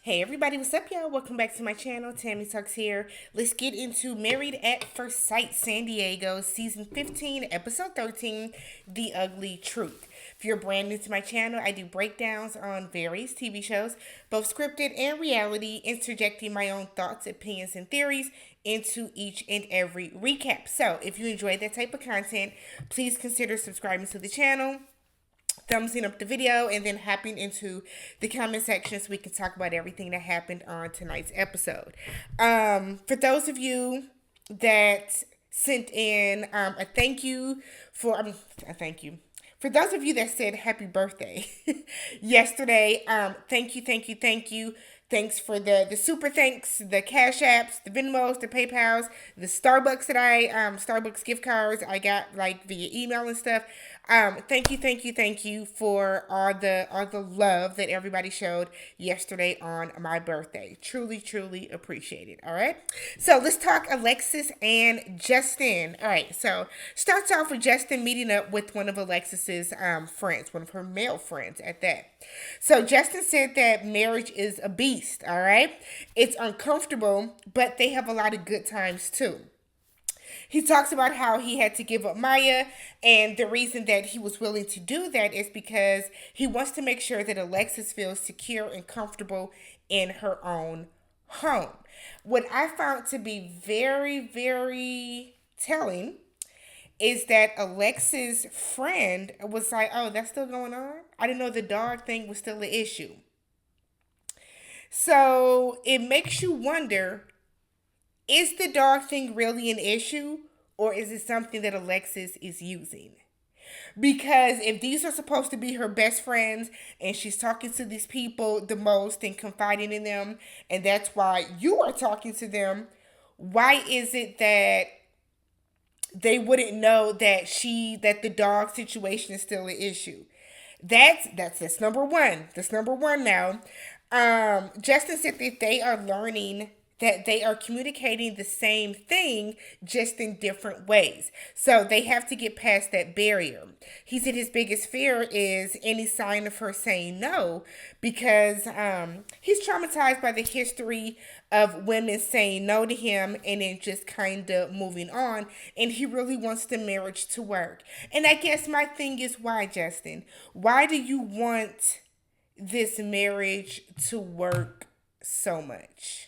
Hey everybody, what's up y'all? Welcome back to my channel. TammyTalks here. Let's get into Married at First Sight San Diego, Season 15, Episode 13, The Ugly Truth. If you're brand new to my channel, I do breakdowns on various TV shows, both scripted and reality, interjecting my own thoughts, opinions, and theories into each and every recap. So if you enjoy that type of content, please consider subscribing to the channel, thumbsing up the video, and then hopping into the comment section so we can talk about everything that happened on tonight's episode. For those of you that sent in a thank you for a thank you. For those of you that said happy birthday yesterday, thank you. Thanks for the super thanks, the Cash Apps, the Venmos, the PayPals, the Starbucks Starbucks gift cards I got like via email and stuff. Thank you for all the love that everybody showed yesterday on my birthday. Truly appreciate it. All right. So let's talk Alexis and Justin. All right. So starts off with Justin meeting up with one of Alexis's friends, one of her male friends at that. So Justin said that marriage is a beast. All right. It's uncomfortable, but they have a lot of good times too. He talks about how he had to give up Maya, and the reason that he was willing to do that is because he wants to make sure that Alexis feels secure and comfortable in her own home. What I found to be very telling is that Alexis' friend was like, "Oh, that's still going on? I didn't know the dog thing was still an issue." So it makes you wonder, is the dog thing really an issue, or is it something that Alexis is using? Because if these are supposed to be her best friends and she's talking to these people the most and confiding in them, and that's why you are talking to them, why is it that they wouldn't know that the dog situation is still an issue? That's number one. That's number one now. Justin said that they are learning that they are communicating the same thing just in different ways. So they have to get past that barrier. He said his biggest fear is any sign of her saying no because he's traumatized by the history of women saying no to him and then just kind of moving on. And he really wants the marriage to work. And I guess my thing is, why, Justin? Why do you want this marriage to work so much?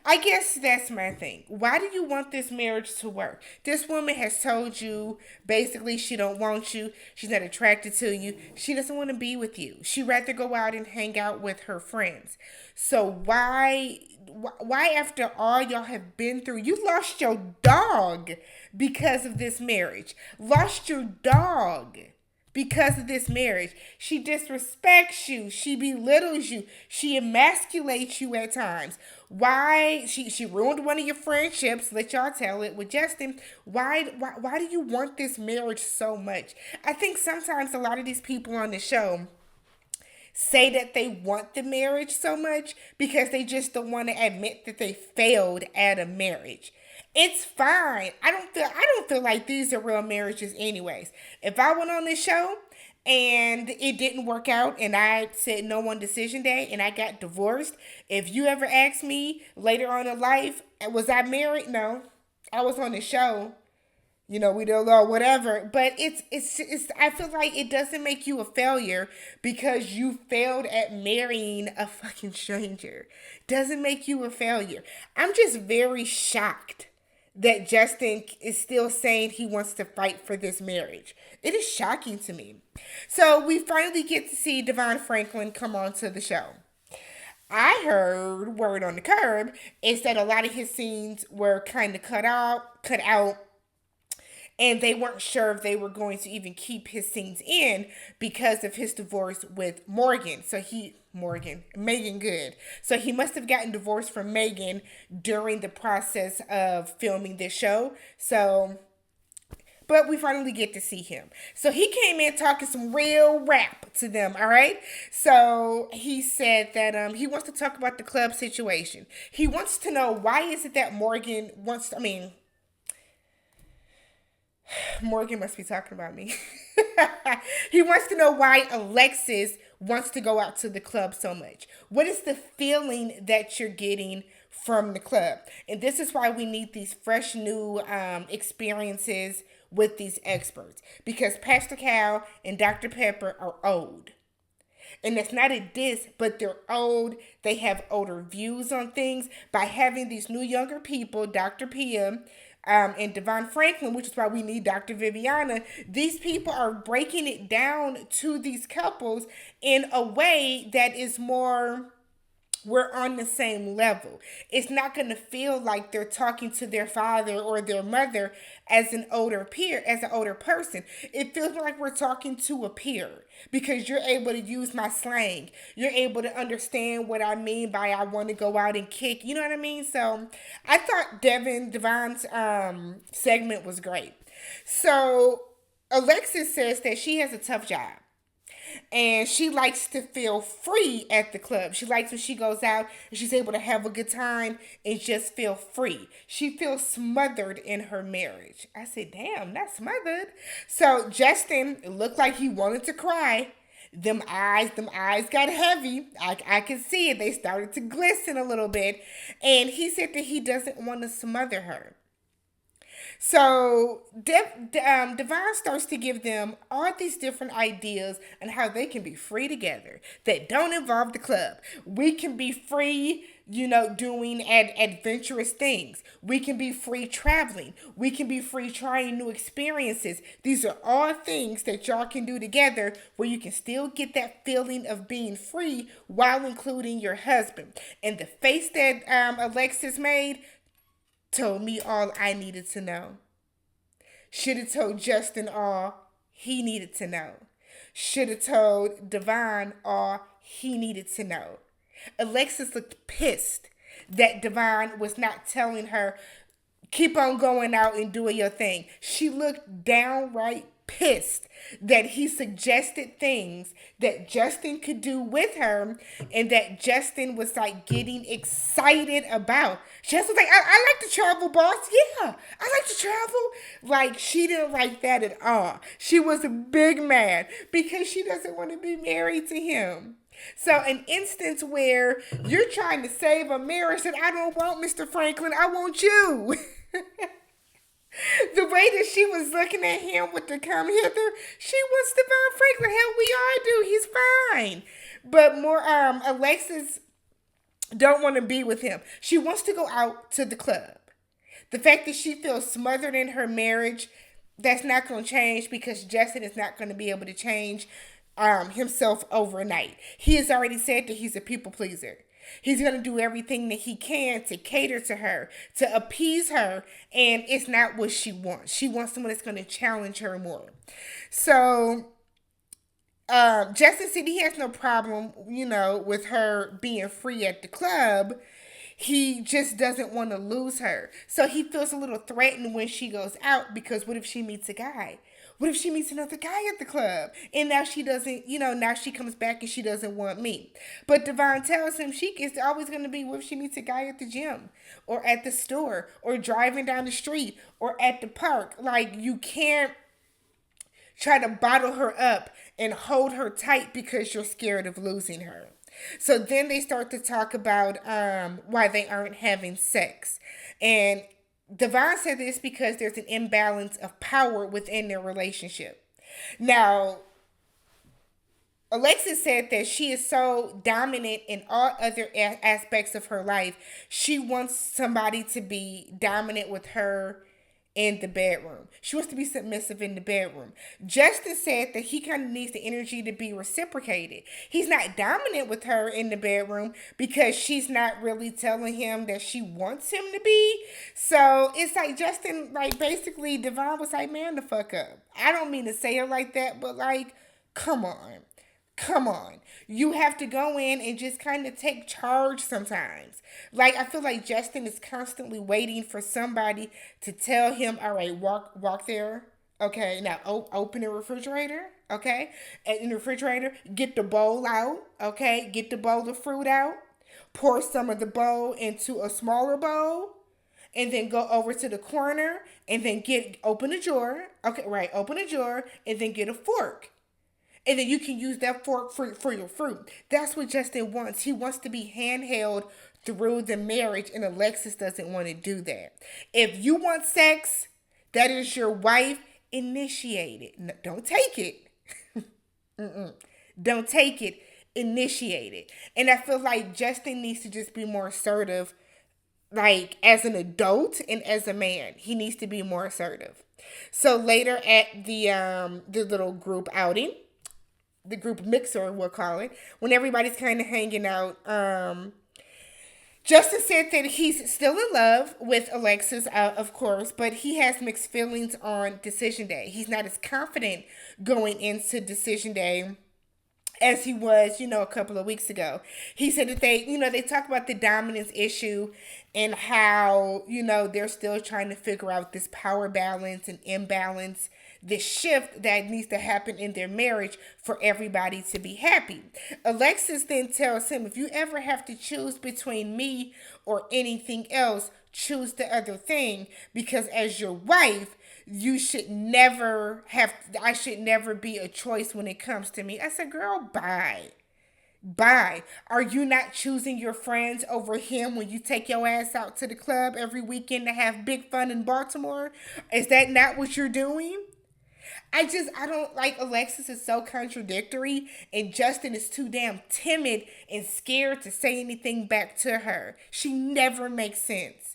I guess that's my thing. Why do you want this marriage to work? This woman has told you basically she don't want you. She's not attracted to you. She doesn't want to be with you. She'd rather go out and hang out with her friends. So why after all y'all have been through, you lost your dog because of this marriage. Lost your dog because of this marriage. She disrespects you. She belittles you. She emasculates you at times. Why she ruined one of your friendships, let y'all tell it, with Justin. Why do you want this marriage so much? I think sometimes a lot of these people on the show say that they want the marriage so much because they just don't want to admit that they failed at a marriage. It's fine. I don't feel like these are real marriages anyways. If I went on this show and it didn't work out and I said no on decision day and I got divorced, if you ever ask me later on in life, was I married? No. I was on the show. We did a little whatever, but it's I feel like it doesn't make you a failure because you failed at marrying a fucking stranger. Doesn't make you a failure. I'm just very shocked that Justin is still saying he wants to fight for this marriage. It is shocking to me. So we finally get to see Devon Franklin come on to the show. I heard word on the curb is that a lot of his scenes were kind of cut out, and they weren't sure if they were going to even keep his scenes in because of his divorce with Morgan. Megan Good. So he must have gotten divorced from Megan during the process of filming this show. But we finally get to see him. So he came in talking some real rap to them, all right? So he said that he wants to talk about the club situation. He wants to know, why is it that Morgan must be talking about me. He wants to know why Alexis wants to go out to the club so much? What is the feeling that you're getting from the club? And this is why we need these fresh new experiences with these experts, because Pastor Cal and Dr. Pepper are old. And that's not a diss, but they're old. They have older views on things. By having these new younger people, Dr. Pia and Devon Franklin, which is why we need Dr. Viviana, these people are breaking it down to these couples in a way that is more, we're on the same level. It's not going to feel like they're talking to their father or their mother as an older peer, as an older person. It feels like we're talking to a peer, because you're able to use my slang. You're able to understand what I mean by I want to go out and kick. You know what I mean? So I thought Devon's segment was great. So Alexis says that she has a tough job. And she likes to feel free at the club. She likes when she goes out and she's able to have a good time and just feel free. She feels smothered in her marriage. I said, damn, not smothered. So Justin looked like he wanted to cry. Them eyes got heavy. I could see it. They started to glisten a little bit. And he said that he doesn't want to smother her. So Devon starts to give them all these different ideas on how they can be free together that don't involve the club. We can be free, doing adventurous things. We can be free traveling. We can be free trying new experiences. These are all things that y'all can do together where you can still get that feeling of being free while including your husband. And the face that Alexis made told me all I needed to know. Should have told Justin all he needed to know. Should have told Devon all he needed to know. Alexis looked pissed that Devon was not telling her, keep on going out and doing your thing. She looked downright pissed that he suggested things that Justin could do with her and that Justin was like getting excited about. Justin was like, I like to travel, boss. Yeah, I like to travel. Like, she didn't like that at all. She was a big mad because she doesn't want to be married to him. So an instance where you're trying to save a marriage that I don't want, Mr. Franklin, I want you. The way that she was looking at him with the come hither, she wants Devon Franklin. Hell, we all do. He's fine. But more, Alexis don't want to be with him. She wants to go out to the club. The fact that she feels smothered in her marriage, that's not going to change because Justin is not going to be able to change himself overnight. He has already said that he's a people pleaser. He's going to do everything that he can to cater to her, to appease her, and it's not what she wants. She wants someone that's going to challenge her more. So, Justin said he has no problem, with her being free at the club. He just doesn't want to lose her. So he feels a little threatened when she goes out because what if she meets a guy? What if she meets another guy at the club? And now she doesn't, now she comes back and she doesn't want me. But Devon tells him she is always going to be what if she meets a guy at the gym or at the store or driving down the street or at the park. Like, you can't try to bottle her up and hold her tight because you're scared of losing her. So then they start to talk about why they aren't having sex. And Devon said this because there's an imbalance of power within their relationship. Now, Alexis said that she is so dominant in all other aspects of her life. She wants somebody to be dominant with her in the bedroom. She wants to be submissive in the bedroom. Justin said that he kind of needs the energy to be reciprocated. He's not dominant with her in the bedroom because she's not really telling him that she wants him to be. So it's like Justin, like basically Devon was like, man, the fuck up. I don't mean to say it like that, but like, come on. Come on. You have to go in and just kind of take charge sometimes. Like, I feel like Justin is constantly waiting for somebody to tell him, all right, walk there. Okay, now open the refrigerator. Okay, and in the refrigerator, get the bowl out. Okay, get the bowl of fruit out. Pour some of the bowl into a smaller bowl. And then go over to the corner and then open a drawer. Okay, right, open a drawer and then get a fork. and then you can use that fork for your fruit. That's what Justin wants. He wants to be handheld through the marriage, and Alexis doesn't want to do that. If you want sex, that is your wife, initiate it. No, don't take it. Don't take it. Initiate it. And I feel like Justin needs to just be more assertive, like as an adult and as a man. He needs to be more assertive. So later at the little group outing, the group mixer we'll call it, when everybody's kind of hanging out, Justin said that he's still in love with Alexis, of course, but he has mixed feelings on decision day. He's not as confident going into decision day as he was, a couple of weeks ago. He said that they talk about the dominance issue and how, they're still trying to figure out this power balance and imbalance, this shift that needs to happen in their marriage for everybody to be happy. Alexis then tells him, if you ever have to choose between me or anything else, choose the other thing, because as your wife, I should never be a choice when it comes to me. I said, girl, bye. Bye. Are you not choosing your friends over him when you take your ass out to the club every weekend to have big fun in Baltimore? Is that not what you're doing? I don't like, Alexis is so contradictory, and Justin is too damn timid and scared to say anything back to her. She never makes sense.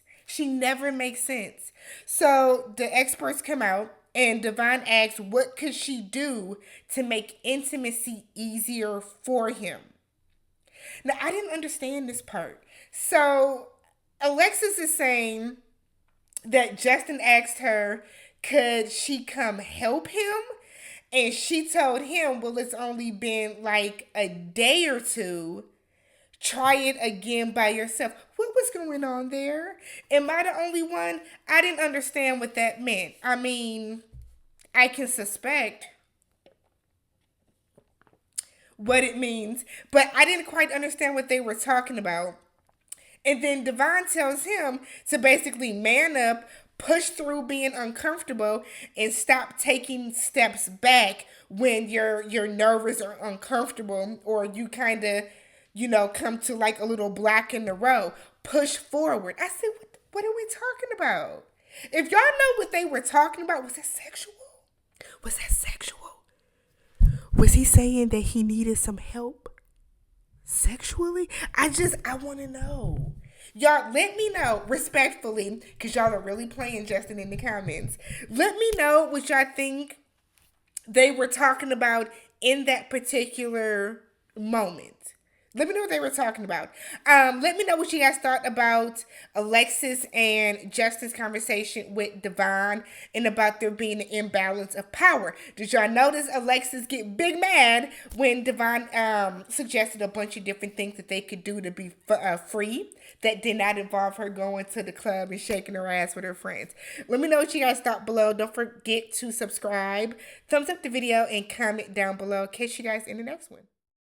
So the experts come out, and Devon asks, what could she do to make intimacy easier for him? Now, I didn't understand this part. So Alexis is saying that Justin asked her, could she come help him? And she told him, well, it's only been like a day or two. Try it again by yourself. What was going on there? Am I the only one? I didn't understand what that meant. I mean, I can suspect what it means, but I didn't quite understand what they were talking about. And then Devon tells him to basically man up, push through being uncomfortable, and stop taking steps back when you're nervous or uncomfortable, or you kind of, come to like a little block in the road. Push forward. I said, what are we talking about? If y'all know what they were talking about, was that sexual? Was he saying that he needed some help sexually? I want to know. Y'all, let me know respectfully, because y'all are really playing Justin in the comments. Let me know what y'all think they were talking about in that particular moment. Let me know what they were talking about. Let me know what you guys thought about Alexis and Justin's conversation with Devon, and about there being an imbalance of power. Did y'all notice Alexis get big mad when Devon suggested a bunch of different things that they could do to be free that did not involve her going to the club and shaking her ass with her friends? Let me know what you guys thought below. Don't forget to subscribe, thumbs up the video, and comment down below. Catch you guys in the next one.